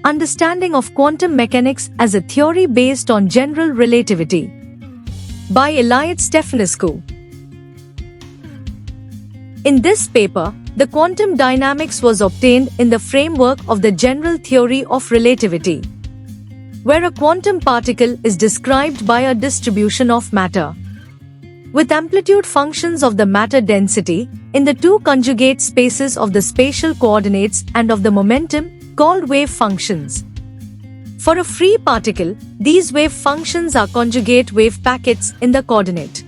Understanding of Quantum Mechanics as a Theory Based on General Relativity by Eliade Stefanescu. In this paper, the quantum dynamics was obtained in the framework of the general theory of relativity, where a quantum particle is described by a distribution of matter, with amplitude functions of the matter density in the two conjugate spaces of the spatial coordinates and of the momentum, called wave functions. For a free particle, these wave functions are conjugate wave packets in the coordinate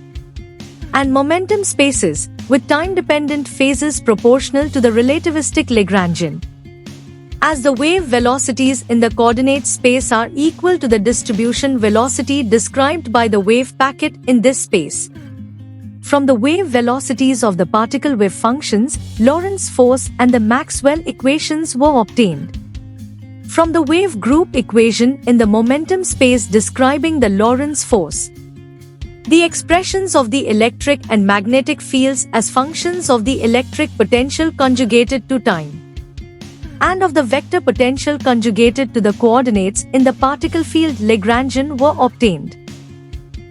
and momentum spaces with time-dependent phases proportional to the relativistic Lagrangian. As the wave velocities in the coordinate space are equal to the distribution velocity described by the wave packet in this space, from the wave velocities of the particle wave functions, Lorentz force and the Maxwell equations were obtained. From the wave group equation in the momentum space describing the Lorentz force, the expressions of the electric and magnetic fields as functions of the electric potential conjugated to time, and of the vector potential conjugated to the coordinates in the particle field Lagrangian were obtained.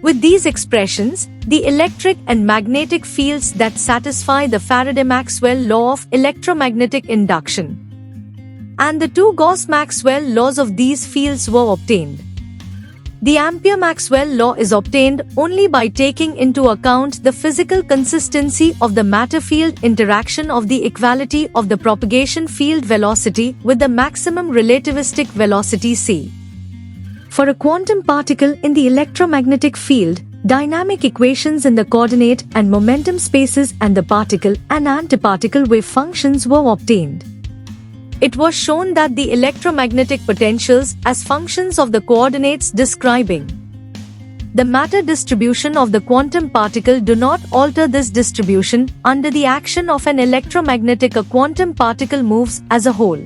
With these expressions, the electric and magnetic fields that satisfy the Faraday-Maxwell law of electromagnetic induction and the two Gauss-Maxwell laws of these fields were obtained. The Ampere-Maxwell law is obtained only by taking into account the physical consistency of the matter-field interaction of the equality of the propagation field velocity with the maximum relativistic velocity c. For a quantum particle in the electromagnetic field, dynamic equations in the coordinate and momentum spaces and the particle and antiparticle wave functions were obtained. It was shown that the electromagnetic potentials as functions of the coordinates describing the matter distribution of the quantum particle do not alter this distribution under the action of an electromagnetic. A quantum particle moves as a whole.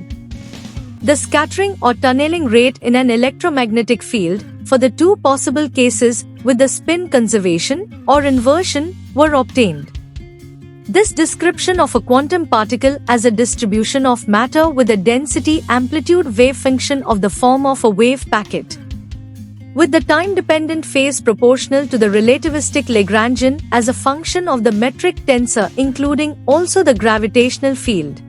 The scattering or tunneling rate in an electromagnetic field, for the two possible cases with the spin conservation or inversion, were obtained. This description of a quantum particle as a distribution of matter with a density amplitude wave function of the form of a wave packet, with the time-dependent phase proportional to the relativistic Lagrangian as a function of the metric tensor including also the gravitational field,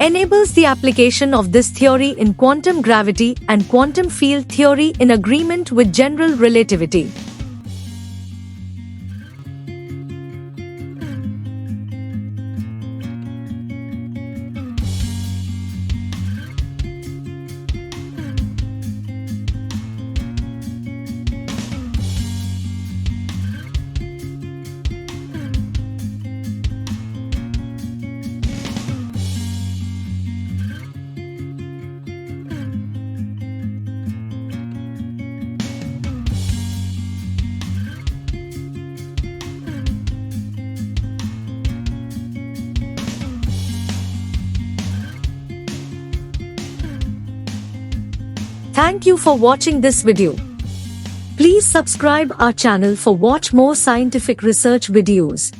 enables the application of this theory in quantum gravity and quantum field theory in agreement with general relativity. Thank you for watching this video. Please subscribe our channel for watch more scientific research videos.